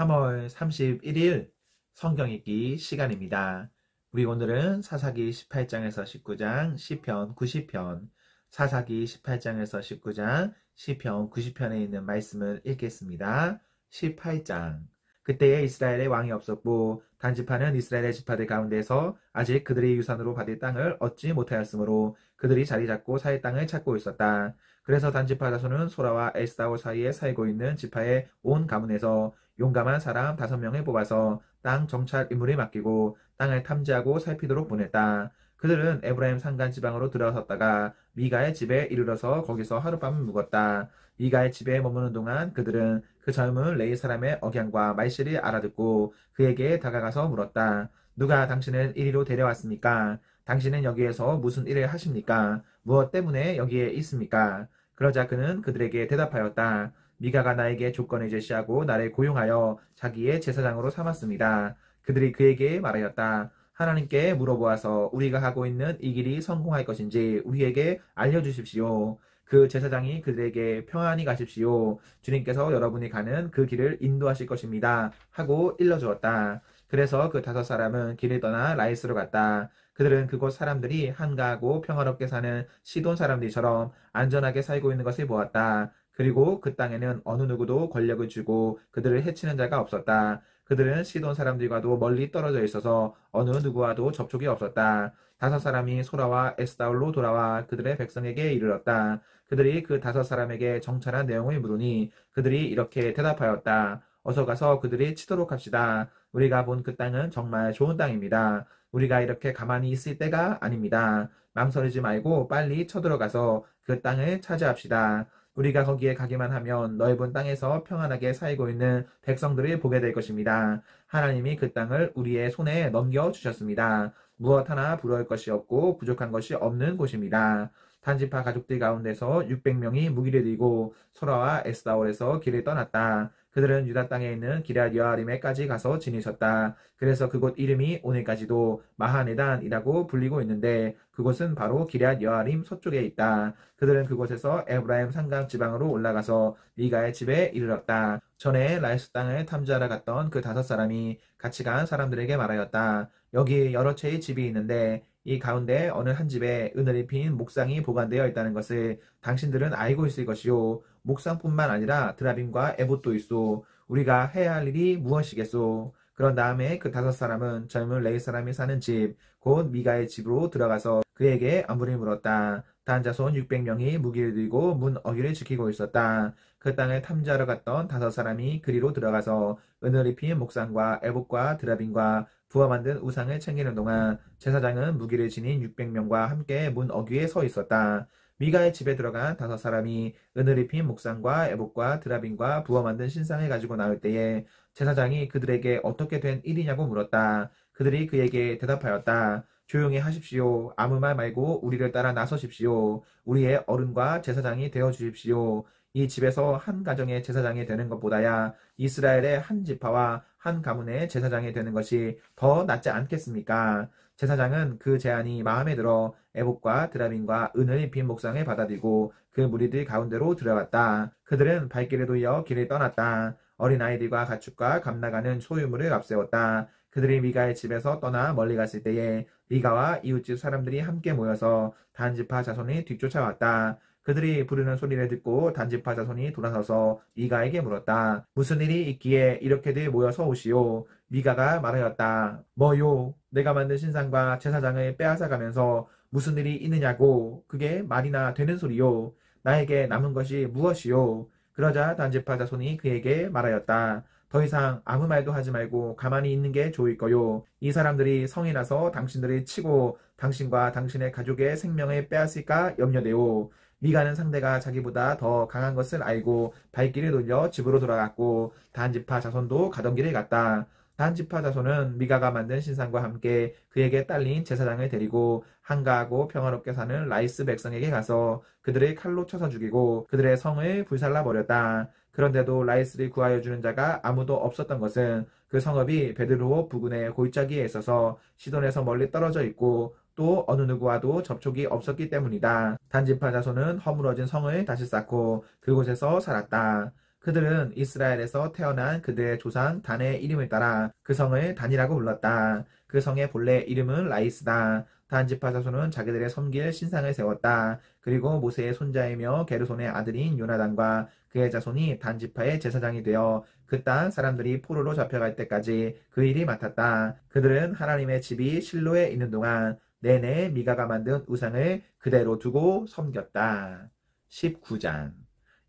3월 31일 성경 읽기 시간입니다. 우리 오늘은 사사기 18장에서 19장, 시편 90편, 사사기 18장에서 19장, 시편 90편에 있는 말씀을 읽겠습니다. 18장. 그때에 이스라엘의 왕이 없었고 단지파는 이스라엘의 지파들 가운데서 아직 그들이 유산으로 받을 땅을 얻지 못하였으므로 그들이 자리 잡고 살 땅을 찾고 있었다. 그래서 단지파 자손은 소라와 에스다올 사이에 살고 있는 지파의 온 가문에서 용감한 사람 5명을 뽑아서 땅 정찰 임무를 맡기고 땅을 탐지하고 살피도록 보냈다. 그들은 에브라임 산간 지방으로 들어섰다가 미가의 집에 이르러서 거기서 하룻밤을 묵었다. 미가의 집에 머무는 동안 그들은 그 젊은 레위 사람의 억양과 말씨를 알아듣고 그에게 다가가서 물었다. 누가 당신을 이리로 데려왔습니까? 당신은 여기에서 무슨 일을 하십니까? 무엇 때문에 여기에 있습니까? 그러자 그는 그들에게 대답하였다. 미가가 나에게 조건을 제시하고 나를 고용하여 자기의 제사장으로 삼았습니다. 그들이 그에게 말하였다. 하나님께 물어보아서 우리가 하고 있는 이 길이 성공할 것인지 우리에게 알려주십시오. 그 제사장이 그들에게 평안히 가십시오. 주님께서 여러분이 가는 그 길을 인도하실 것입니다. 하고 일러주었다. 그래서 그 5사람은 길을 떠나 라이스로 갔다. 그들은 그곳 사람들이 한가하고 평화롭게 사는 시돈 사람들처럼 안전하게 살고 있는 것을 보았다. 그리고 그 땅에는 어느 누구도 권력을 주고 그들을 해치는 자가 없었다. 그들은 시돈 사람들과도 멀리 떨어져 있어서 어느 누구와도 접촉이 없었다. 5사람이 소라와 에스다올로 돌아와 그들의 백성에게 이르렀다. 그들이 그 5사람에게 정찰한 내용을 물으니 그들이 이렇게 대답하였다. 어서 가서 그들이 치도록 합시다. 우리가 본 그 땅은 정말 좋은 땅입니다. 우리가 이렇게 가만히 있을 때가 아닙니다. 망설이지 말고 빨리 쳐들어가서 그 땅을 차지합시다. 우리가 거기에 가기만 하면 넓은 땅에서 평안하게 살고 있는 백성들을 보게 될 것입니다. 하나님이 그 땅을 우리의 손에 넘겨주셨습니다. 무엇 하나 부러울 것이 없고 부족한 것이 없는 곳입니다. 단지파 가족들 가운데서 600명이 무기를 들고 소라와 에스다올에서 길을 떠났다. 그들은 유다 땅에 있는 기럇 여아림에까지 가서 지내셨다. 그래서 그곳 이름이 오늘까지도 마하네단이라고 불리고 있는데 그곳은 바로 기럇 여아림 서쪽에 있다. 그들은 그곳에서 에브라임 산강 지방으로 올라가서 미가의 집에 이르렀다. 전에 라이스 땅을 탐지하러 갔던 그 5사람이 같이 간 사람들에게 말하였다. 여기 여러 채의 집이 있는데 이 가운데 어느 한 집에 은을 입힌 목상이 보관되어 있다는 것을 당신들은 알고 있을 것이요. 목상뿐만 아니라 드라빔과 에봇도 있소. 우리가 해야 할 일이 무엇이겠소? 그런 다음에 그 5사람은 젊은 레위 사람이 사는 집, 곧 미가의 집으로 들어가서 그에게 안부를 물었다. 단 자손 600명이 무기를 들고 문 어귀를 지키고 있었다. 그 땅을 탐지하러 갔던 5사람이 그리로 들어가서 은을 입힌 목상과 에봇과 드라빔과 부와 만든 우상을 챙기는 동안 제사장은 무기를 지닌 600명과 함께 문 어귀에 서 있었다. 미가의 집에 들어간 5사람이 은을 입힌 목상과 에봇과 드라빔과 부와 만든 신상을 가지고 나올 때에 제사장이 그들에게 어떻게 된 일이냐고 물었다. 그들이 그에게 대답하였다. 조용히 하십시오. 아무 말 말고 우리를 따라 나서십시오. 우리의 어른과 제사장이 되어 주십시오. 이 집에서 한 가정의 제사장이 되는 것보다야 이스라엘의 한 지파와 한 가문의 제사장이 되는 것이 더 낫지 않겠습니까? 제사장은 그 제안이 마음에 들어 에봇과 드라빔과 은을 입힌 목상을 받아들이고 그 무리들 가운데로 들어갔다. 그들은 발길을 돌려 길을 떠났다. 어린아이들과 가축과 감나가는 소유물을 앞세웠다. 그들이 미가의 집에서 떠나 멀리 갔을 때에 미가와 이웃집 사람들이 함께 모여서 단지파 자손이 뒤쫓아왔다. 그들이 부르는 소리를 듣고 단지파 자손이 돌아서서 미가에게 물었다. 무슨 일이 있기에 이렇게들 모여서 오시오? 미가가 말하였다. 뭐요? 내가 만든 신상과 제사장을 빼앗아가면서 무슨 일이 있느냐고. 그게 말이나 되는 소리요. 나에게 남은 것이 무엇이요? 그러자 단지파 자손이 그에게 말하였다. 더 이상 아무 말도 하지 말고 가만히 있는 게 좋을 거요. 이 사람들이 성이 나서 당신들을 치고 당신과 당신의 가족의 생명을 빼앗을까 염려되오. 미가는 상대가 자기보다 더 강한 것을 알고 발길을 돌려 집으로 돌아갔고 단지파 자손도 가던 길을 갔다. 단지파 자손은 미가가 만든 신상과 함께 그에게 딸린 제사장을 데리고 한가하고 평화롭게 사는 라이스 백성에게 가서 그들을 칼로 쳐서 죽이고 그들의 성을 불살라 버렸다. 그런데도 라이스를 구하여 주는 자가 아무도 없었던 것은 그 성읍이 베드로호 부근의 골짜기에 있어서 시돈에서 멀리 떨어져 있고 또 어느 누구와도 접촉이 없었기 때문이다. 단지파 자손은 허물어진 성을 다시 쌓고 그곳에서 살았다. 그들은 이스라엘에서 태어난 그들의 조상 단의 이름을 따라 그 성을 단이라고 불렀다. 그 성의 본래 이름은 라이스다. 단 지파 자손은 자기들의 섬길 신상을 세웠다. 그리고 모세의 손자이며 게르손의 아들인 요나단과 그의 자손이 단 지파의 제사장이 되어 그 땅 사람들이 포로로 잡혀갈 때까지 그 일이 맡았다. 그들은 하나님의 집이 실로에 있는 동안 내내 미가가 만든 우상을 그대로 두고 섬겼다. 19장.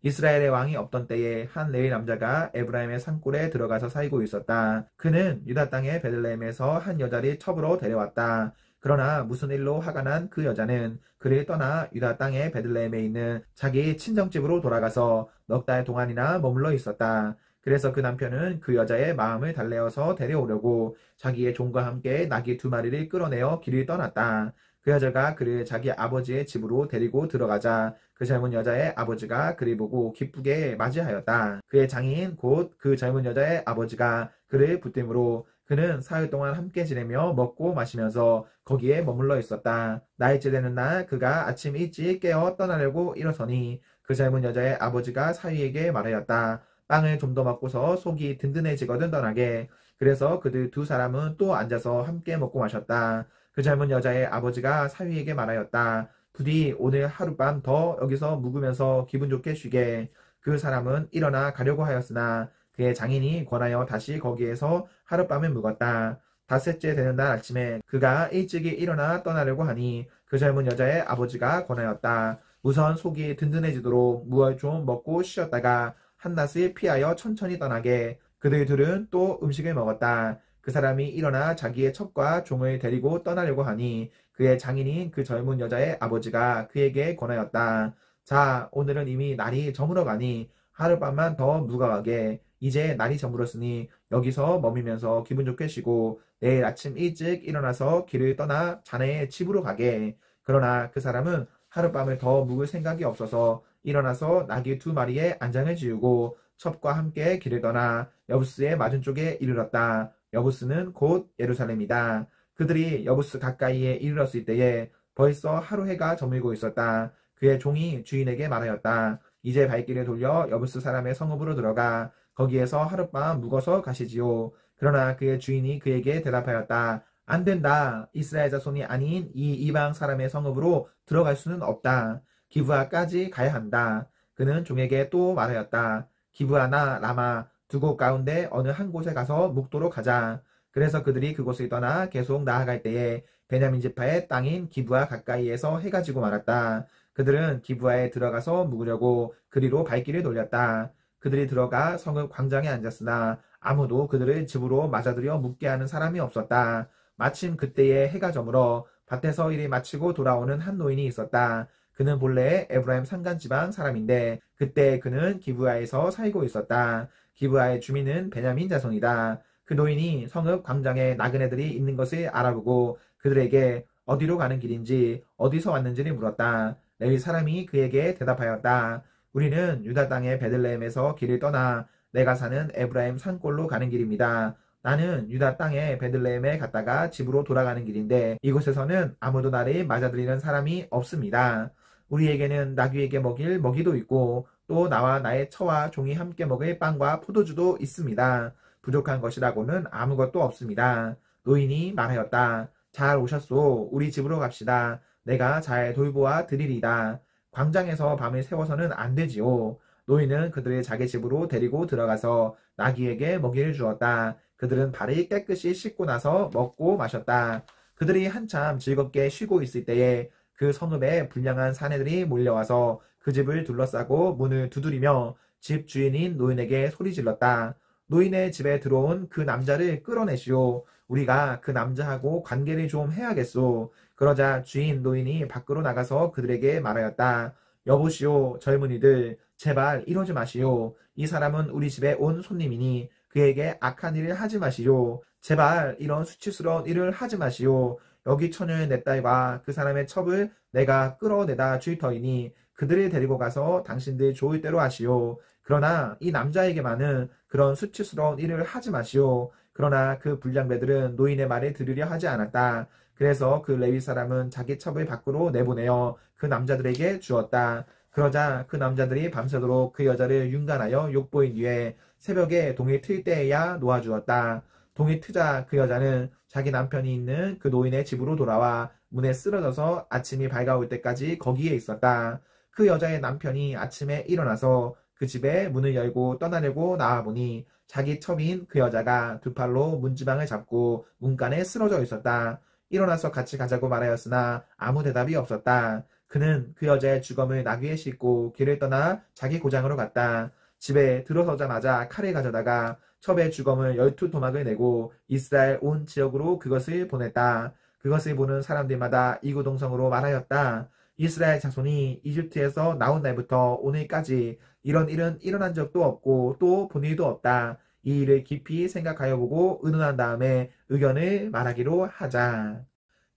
이스라엘의 왕이 없던 때에 한 레위 남자가 에브라임의 산골에 들어가서 살고 있었다. 그는 유다 땅의 베들레헴에서 한 여자를 첩으로 데려왔다. 그러나 무슨 일로 화가 난 그 여자는 그를 떠나 유다 땅의 베들레헴에 있는 자기 친정집으로 돌아가서 넉 달 동안이나 머물러 있었다. 그래서 그 남편은 그 여자의 마음을 달래어서 데려오려고 자기의 종과 함께 나귀 2마리를 끌어내어 길을 떠났다. 그 여자가 그를 자기 아버지의 집으로 데리고 들어가자 그 젊은 여자의 아버지가 그를 보고 기쁘게 맞이하였다. 그의 장인 곧 그 젊은 여자의 아버지가 그를 붙들므로 그는 사흘 동안 함께 지내며 먹고 마시면서 거기에 머물러 있었다. 나흘째 되는 날 그가 아침 일찍 깨어 떠나려고 일어서니 그 젊은 여자의 아버지가 사위에게 말하였다. 빵을 좀 더 먹고서 속이 든든해지거든 떠나게. 그래서 그들 2사람은 또 앉아서 함께 먹고 마셨다. 그 젊은 여자의 아버지가 사위에게 말하였다. 부디 오늘 하룻밤 더 여기서 묵으면서 기분 좋게 쉬게. 그 사람은 일어나 가려고 하였으나 그의 장인이 권하여 다시 거기에서 하룻밤을 묵었다. 닷새째 되는 날 아침에 그가 일찍이 일어나 떠나려고 하니 그 젊은 여자의 아버지가 권하였다. 우선 속이 든든해지도록 무얼 좀 먹고 쉬었다가 한낮을 피하여 천천히 떠나게. 그들 둘은 또 음식을 먹었다. 그 사람이 일어나 자기의 첩과 종을 데리고 떠나려고 하니 그의 장인인 그 젊은 여자의 아버지가 그에게 권하였다. 자, 오늘은 이미 날이 저물어 가니 하룻밤만 더 묵어가게. 이제 날이 저물었으니 여기서 머물면서 기분 좋게 쉬고 내일 아침 일찍 일어나서 길을 떠나 자네의 집으로 가게. 그러나 그 사람은 하룻밤을 더 묵을 생각이 없어서 일어나서 나귀 2마리에 안장을 지우고 첩과 함께 길을 떠나 여부스의 맞은쪽에 이르렀다. 여부스는 곧 예루살렘이다. 그들이 여부스 가까이에 이르렀을 때에 벌써 하루 해가 저물고 있었다. 그의 종이 주인에게 말하였다. 이제 발길을 돌려 여부스 사람의 성읍으로 들어가 거기에서 하룻밤 묵어서 가시지요. 그러나 그의 주인이 그에게 대답하였다. 안 된다. 이스라엘 자손이 아닌 이 이방 사람의 성읍으로 들어갈 수는 없다. 기브아까지 가야 한다. 그는 종에게 또 말하였다. 기브아나 라마 두 곳 가운데 어느 한 곳에 가서 묵도록 하자. 그래서 그들이 그곳을 떠나 계속 나아갈 때에 베냐민 지파의 땅인 기브아 가까이에서 해가 지고 말았다. 그들은 기브아에 들어가서 묵으려고 그리로 발길을 돌렸다. 그들이 들어가 성읍 광장에 앉았으나 아무도 그들을 집으로 맞아들여 묵게 하는 사람이 없었다. 마침 그때에 해가 저물어 밭에서 일을 마치고 돌아오는 한 노인이 있었다. 그는 본래 에브라임 산간 지방 사람인데 그때 그는 기브아에서 살고 있었다. 기브아의 주민은 베냐민 자손이다. 그 노인이 성읍 광장에 나그네들이 있는 것을 알아보고 그들에게 어디로 가는 길인지 어디서 왔는지를 물었다. 레위 사람이 그에게 대답하였다. 우리는 유다 땅의 베들레헴에서 길을 떠나 내가 사는 에브라임 산골로 가는 길입니다. 나는 유다 땅의 베들레헴에 갔다가 집으로 돌아가는 길인데 이곳에서는 아무도 나를 맞아들이는 사람이 없습니다. 우리에게는 나귀에게 먹일 먹이도 있고 또 나와 나의 처와 종이 함께 먹을 빵과 포도주도 있습니다. 부족한 것이라고는 아무것도 없습니다. 노인이 말하였다. 잘 오셨소. 우리 집으로 갑시다. 내가 잘 돌보아 드리리다. 광장에서 밤을 새워서는 안 되지요. 노인은 그들을 자기 집으로 데리고 들어가서 나귀에게 먹이를 주었다. 그들은 발을 깨끗이 씻고 나서 먹고 마셨다. 그들이 한참 즐겁게 쉬고 있을 때에 그 성읍에 불량한 사내들이 몰려와서 그 집을 둘러싸고 문을 두드리며 집 주인인 노인에게 소리질렀다. 노인의 집에 들어온 그 남자를 끌어내시오. 우리가 그 남자하고 관계를 좀 해야겠소. 그러자 주인 노인이 밖으로 나가서 그들에게 말하였다. 여보시오, 젊은이들, 제발 이러지 마시오. 이 사람은 우리 집에 온 손님이니 그에게 악한 일을 하지 마시오. 제발 이런 수치스러운 일을 하지 마시오. 여기 처녀의 내 딸과 그 사람의 첩을 내가 끌어내다 줄 터이니 그들을 데리고 가서 당신들 좋을 대로 하시오. 그러나 이 남자에게만은 그런 수치스러운 일을 하지 마시오. 그러나 그 불량배들은 노인의 말을 들으려 하지 않았다. 그래서 그 레위 사람은 자기 첩을 밖으로 내보내어 그 남자들에게 주었다. 그러자 그 남자들이 밤새도록 그 여자를 윤간하여 욕보인 뒤에 새벽에 동이 틀 때에야 놓아주었다. 동이 트자 그 여자는 자기 남편이 있는 그 노인의 집으로 돌아와 문에 쓰러져서 아침이 밝아올 때까지 거기에 있었다. 그 여자의 남편이 아침에 일어나서 그 집에 문을 열고 떠나려고 나와보니 자기 첩인 그 여자가 두 팔로 문지방을 잡고 문간에 쓰러져 있었다. 일어나서 같이 가자고 말하였으나 아무 대답이 없었다. 그는 그 여자의 주검을 나귀에 싣고 길을 떠나 자기 고장으로 갔다. 집에 들어서자마자 칼을 가져다가 첩의 주검을 12토막을 내고 이스라엘 온 지역으로 그것을 보냈다. 그것을 보는 사람들마다 이구동성으로 말하였다. 이스라엘 자손이 이집트에서 나온 날부터 오늘까지 이런 일은 일어난 적도 없고 또 본 일도 없다. 이 일을 깊이 생각하여 보고 의논한 다음에 의견을 말하기로 하자.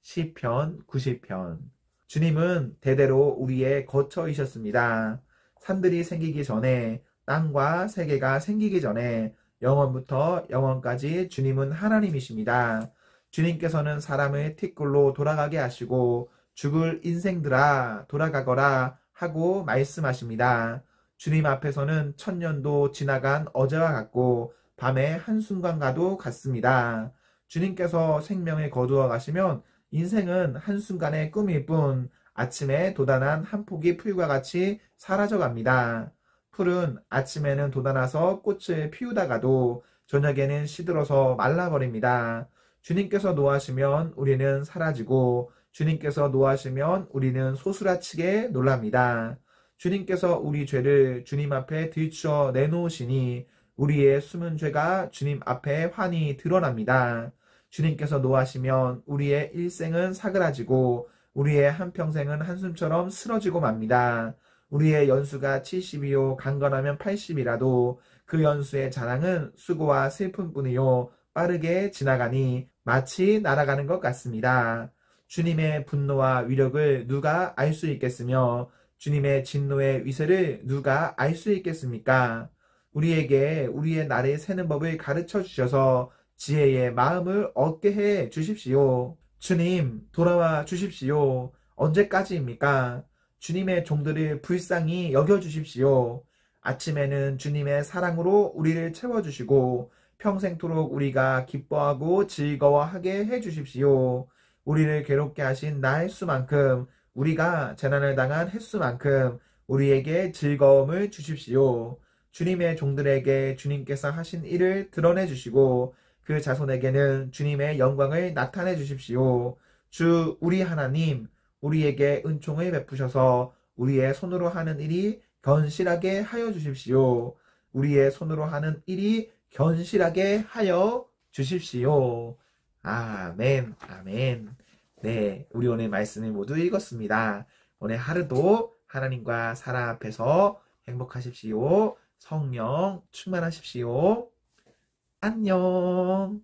시편 90편. 주님은 대대로 우리의 거처이셨습니다. 산들이 생기기 전에, 땅과 세계가 생기기 전에 영원부터 영원까지 주님은 하나님이십니다. 주님께서는 사람을 티끌로 돌아가게 하시고 죽을 인생들아 돌아가거라 하고 말씀하십니다. 주님 앞에서는 천년도 지나간 어제와 같고 밤의 한순간과도 같습니다. 주님께서 생명을 거두어 가시면 인생은 한순간의 꿈일 뿐 아침에 돋아난 한 폭이 풀과 같이 사라져 갑니다. 풀은 아침에는 돋아나서 꽃을 피우다가도 저녁에는 시들어서 말라버립니다. 주님께서 노하시면 우리는 사라지고 주님께서 노하시면 우리는 소스라치게 놀랍니다. 주님께서 우리 죄를 주님 앞에 들추어 내놓으시니 우리의 숨은 죄가 주님 앞에 환히 드러납니다. 주님께서 노하시면 우리의 일생은 사그라지고 우리의 한평생은 한숨처럼 쓰러지고 맙니다. 우리의 연수가 70이요 강건하면 80이라도 그 연수의 자랑은 수고와 슬픔뿐이요 빠르게 지나가니 마치 날아가는 것 같습니다. 주님의 분노와 위력을 누가 알 수 있겠으며 주님의 진노의 위세를 누가 알 수 있겠습니까? 우리에게 우리의 날을 세는 법을 가르쳐 주셔서 지혜의 마음을 얻게 해 주십시오. 주님, 돌아와 주십시오. 언제까지입니까? 주님의 종들을 불쌍히 여겨 주십시오. 아침에는 주님의 사랑으로 우리를 채워주시고 평생토록 우리가 기뻐하고 즐거워하게 해 주십시오. 우리를 괴롭게 하신 날 수만큼 우리가 재난을 당한 횟수만큼 우리에게 즐거움을 주십시오. 주님의 종들에게 주님께서 하신 일을 드러내 주시고 그 자손에게는 주님의 영광을 나타내 주십시오. 주 우리 하나님, 우리에게 은총을 베푸셔서 우리의 손으로 하는 일이 견실하게 하여 주십시오. 우리의 손으로 하는 일이 견실하게 하여 주십시오. 아멘, 아멘. 네, 우리 오늘 말씀을 모두 읽었습니다. 오늘 하루도 하나님과 사랑 앞에서 행복하십시오. 성령 충만하십시오. 안녕.